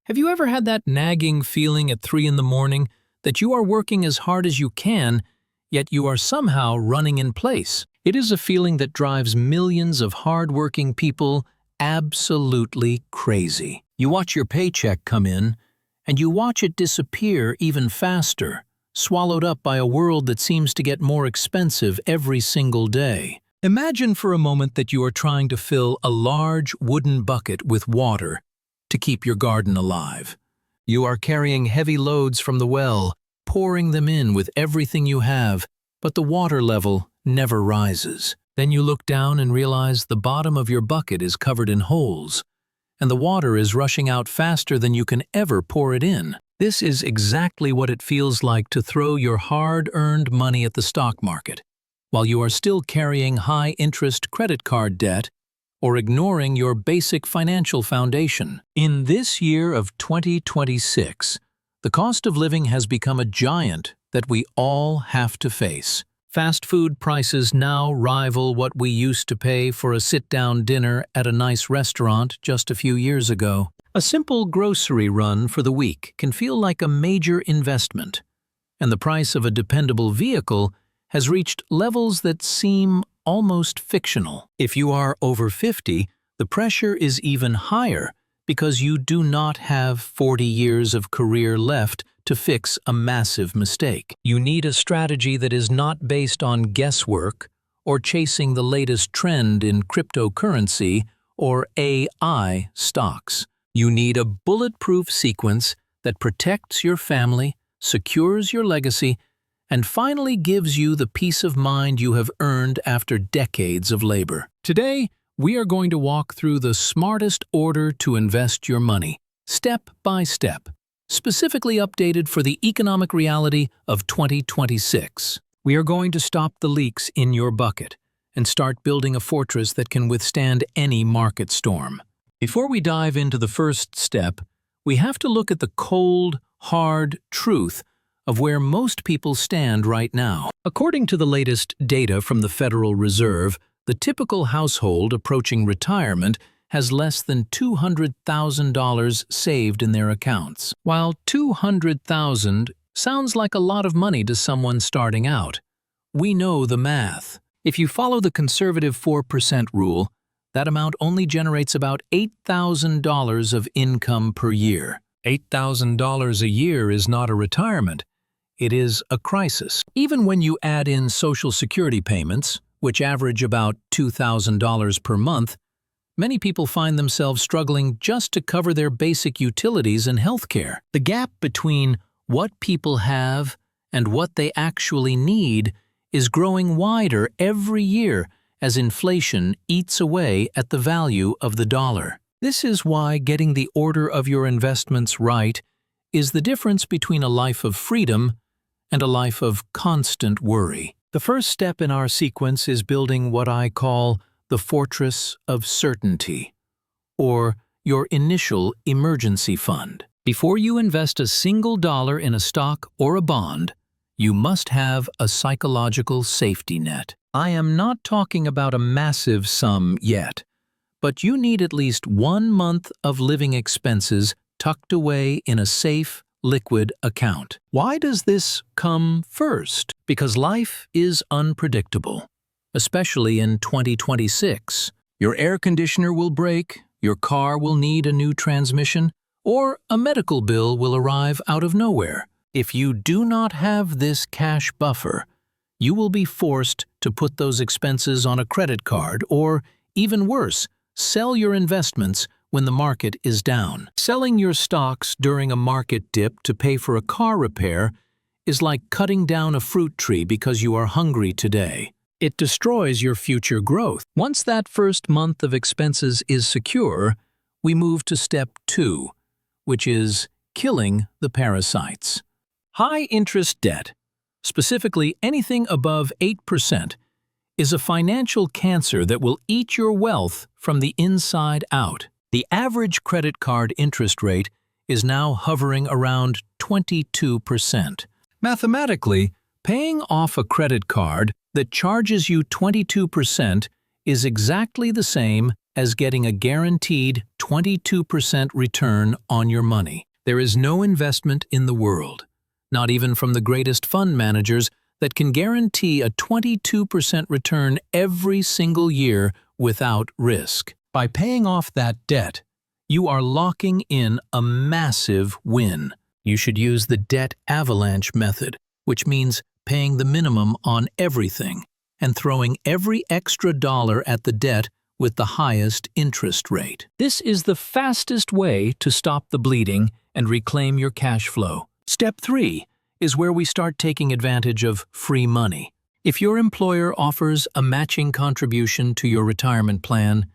Have you ever had that nagging feeling at 3 in the morning that you are working as hard as you can, yet you are somehow running in place? It is a feeling that drives millions of hard-working people absolutely crazy. You watch your paycheck come in, and you watch it disappear even faster, swallowed up by a world that seems to get more expensive every single day. Imagine for a moment that you are trying to fill a large wooden bucket with water to keep your garden alive. You are carrying heavy loads from the well, pouring them in with everything you have, but the water level never rises. Then you look down and realize the bottom of your bucket is covered in holes, and the water is rushing out faster than you can ever pour it in. This is exactly what it feels like to throw your hard-earned money at the stock market, while you are still carrying high-interest credit card debt or ignoring your basic financial foundation. In this year of 2026, the cost of living has become a giant that we all have to face. Fast food prices now rival what we used to pay for a sit-down dinner at a nice restaurant just a few years ago. A simple grocery run for the week can feel like a major investment, and the price of a dependable vehicle has reached levels that seem almost fictional. If you are over 50, the pressure is even higher because you do not have 40 years of career left to fix a massive mistake. You need a strategy that is not based on guesswork or chasing the latest trend in cryptocurrency or AI stocks. You need a bulletproof sequence that protects your family, secures your legacy, and finally gives you the peace of mind you have earned after decades of labor. Today, we are going to walk through the smartest order to invest your money, step by step, specifically updated for the economic reality of 2026. We are going to stop the leaks in your bucket and start building a fortress that can withstand any market storm. Before we dive into the first step, we have to look at the cold, hard truth of where most people stand right now. According to the latest data from the Federal Reserve, the typical household approaching retirement has less than $200,000 saved in their accounts. While $200,000 sounds like a lot of money to someone starting out, we know the math. If you follow the conservative 4% rule, that amount only generates about $8,000 of income per year. $8,000 a year is not a retirement. It is a crisis. Even when you add in Social Security payments, which average about $2,000 per month, many people find themselves struggling just to cover their basic utilities and healthcare. The gap between what people have and what they actually need is growing wider every year as inflation eats away at the value of the dollar. This is why getting the order of your investments right is the difference between a life of freedom and a life of constant worry. The first step in our sequence is building what I call the fortress of certainty, or your initial emergency fund. Before you invest a single dollar in a stock or a bond, you must have a psychological safety net. I am not talking about a massive sum yet, but you need at least 1 month of living expenses tucked away in a safe, liquid account. Why does this come first? Because life is unpredictable, especially in 2026. Your air conditioner will break, your car will need a new transmission, or a medical bill will arrive out of nowhere. If you do not have this cash buffer, you will be forced to put those expenses on a credit card or, even worse, sell your investments when the market is down. Selling your stocks during a market dip to pay for a car repair is like cutting down a fruit tree because you are hungry today. It destroys your future growth. Once that first month of expenses is secure, we move to step 2, which is killing the parasites. High-interest debt, specifically anything above 8%, is a financial cancer that will eat your wealth from the inside out. The average credit card interest rate is now hovering around 22%. Mathematically, paying off a credit card that charges you 22% is exactly the same as getting a guaranteed 22% return on your money. There is no investment in the world, not even from the greatest fund managers, that can guarantee a 22% return every single year without risk. By paying off that debt, you are locking in a massive win. You should use the debt avalanche method, which means paying the minimum on everything and throwing every extra dollar at the debt with the highest interest rate. This is the fastest way to stop the bleeding and reclaim your cash flow. Step 3 is where we start taking advantage of free money. If your employer offers a matching contribution to your retirement plan,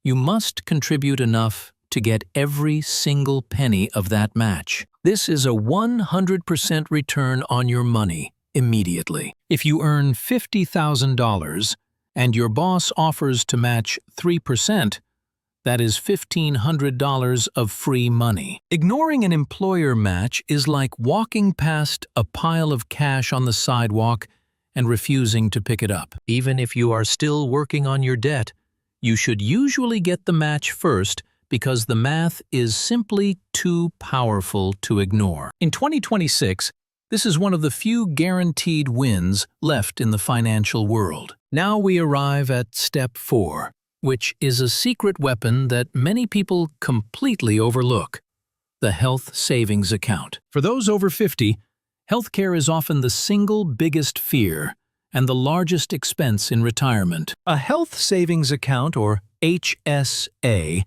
you must contribute enough to get every single penny of that match. This is a 100% return on your money immediately. If you earn $50,000 and your boss offers to match 3%, that is $1,500 of free money. Ignoring an employer match is like walking past a pile of cash on the sidewalk and refusing to pick it up. Even if you are still working on your debt, you should usually get the match first because the math is simply too powerful to ignore. In 2026, this is one of the few guaranteed wins left in the financial world. Now we arrive at step 4, which is a secret weapon that many people completely overlook: the health savings account. For those over 50, healthcare is often the single biggest fear and the largest expense in retirement. A health savings account, or HSA,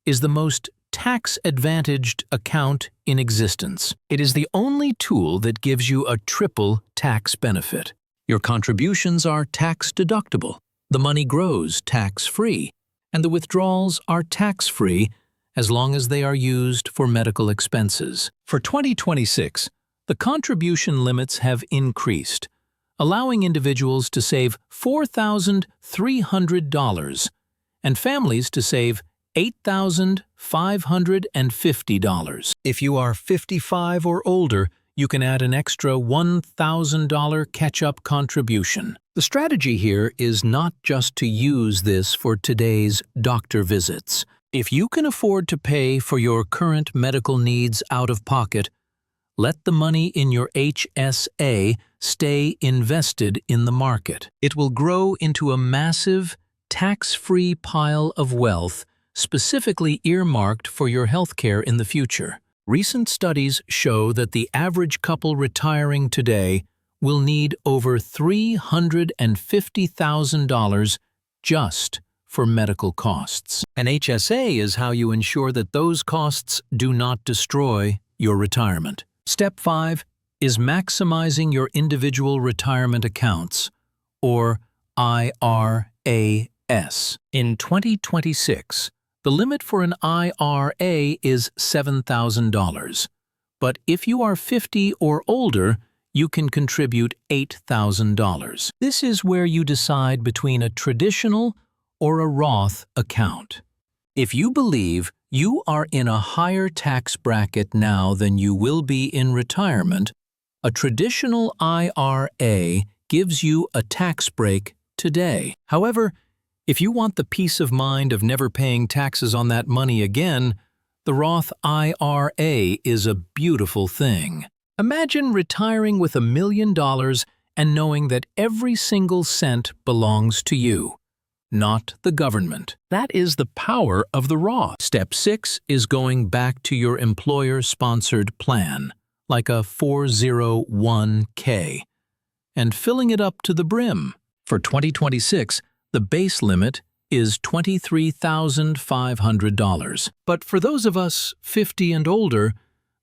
is the most tax-advantaged account in existence. It is the only tool that gives you a triple tax benefit. Your contributions are tax-deductible, the money grows tax-free, and the withdrawals are tax-free as long as they are used for medical expenses. For 2026, the contribution limits have increased, allowing individuals to save $4,300 and families to save $8,550. If you are 55 or older, you can add an extra $1,000 catch-up contribution. The strategy here is not just to use this for today's doctor visits. If you can afford to pay for your current medical needs out of pocket, let the money in your HSA stay invested in the market. It will grow into a massive, tax-free pile of wealth specifically earmarked for your healthcare in the future. Recent studies show that the average couple retiring today will need over $350,000 just for medical costs. An HSA is how you ensure that those costs do not destroy your retirement. Step 5 is maximizing your individual retirement accounts, or IRAs. In 2026, the limit for an IRA is $7,000, but if you are 50 or older, you can contribute $8,000. This is where you decide between a traditional or a Roth account. If you believe you are in a higher tax bracket now than you will be in retirement, a traditional IRA gives you a tax break today. However, if you want the peace of mind of never paying taxes on that money again, the Roth IRA is a beautiful thing. Imagine retiring with $1 million and knowing that every single cent belongs to you, not the government. That is the power of the Roth. Step 6 is going back to your employer-sponsored plan, like a 401k, and filling it up to the brim. For 2026, the base limit is $23,500. But for those of us 50 and older,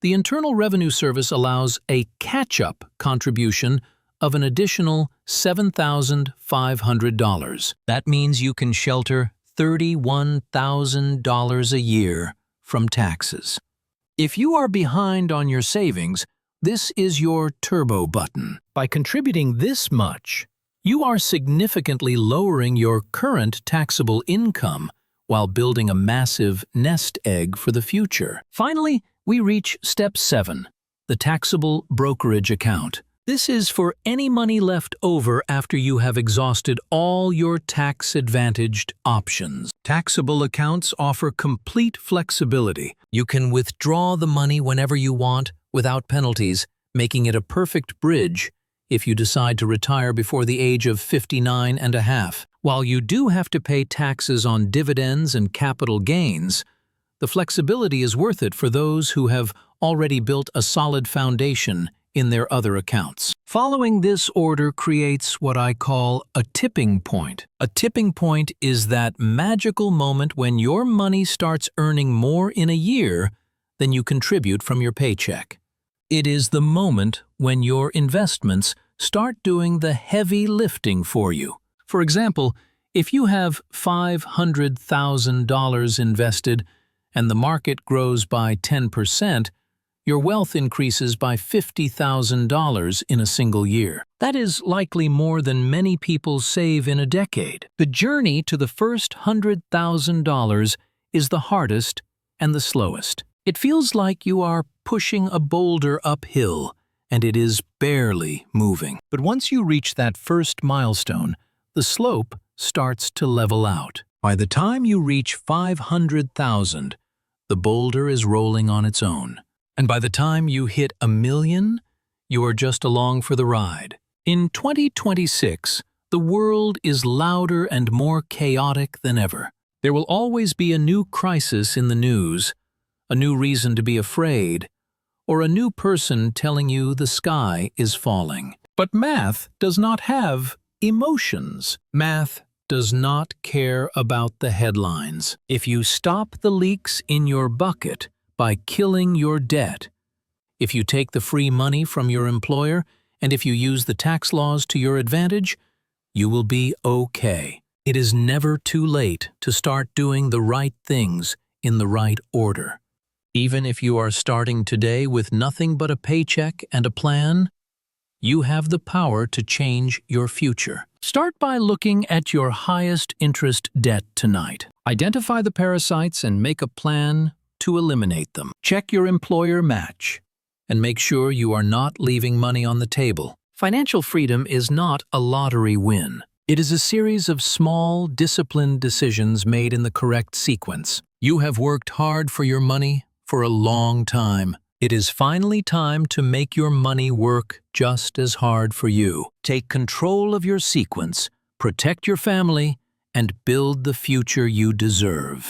the Internal Revenue Service allows a catch-up contribution of an additional $7,500. That means you can shelter $31,000 a year from taxes. If you are behind on your savings, this is your turbo button. By contributing this much, you are significantly lowering your current taxable income while building a massive nest egg for the future. Finally, we reach step 7, the taxable brokerage account. This is for any money left over after you have exhausted all your tax-advantaged options. Taxable accounts offer complete flexibility. You can withdraw the money whenever you want without penalties, making it a perfect bridge if you decide to retire before the age of 59 and a half. While you do have to pay taxes on dividends and capital gains, the flexibility is worth it for those who have already built a solid foundation in their other accounts. Following this order creates what I call a tipping point. A tipping point is that magical moment when your money starts earning more in a year than you contribute from your paycheck. It is the moment when your investments start doing the heavy lifting for you. For example, if you have $500,000 invested and the market grows by 10%, your wealth increases by $50,000 in a single year. That is likely more than many people save in a decade. The journey to the first $100,000 is the hardest and the slowest. It feels like you are pushing a boulder uphill, and it is barely moving. But once you reach that first milestone, the slope starts to level out. By the time you reach 500,000, the boulder is rolling on its own. And by the time you hit $1 million, you are just along for the ride. In 2026, the world is louder and more chaotic than ever. There will always be a new crisis in the news, a new reason to be afraid, or a new person telling you the sky is falling. But math does not have emotions. Math does not care about the headlines. If you stop the leaks in your bucket by killing your debt, if you take the free money from your employer, and if you use the tax laws to your advantage, you will be okay. It is never too late to start doing the right things in the right order. Even if you are starting today with nothing but a paycheck and a plan, you have the power to change your future. Start by looking at your highest interest debt tonight. Identify the parasites and make a plan to eliminate them. Check your employer match and make sure you are not leaving money on the table. Financial freedom is not a lottery win. It is a series of small, disciplined decisions made in the correct sequence. You have worked hard for your money for a long time. It is finally time to make your money work just as hard for you. Take control of your sequence, protect your family, and build the future you deserve.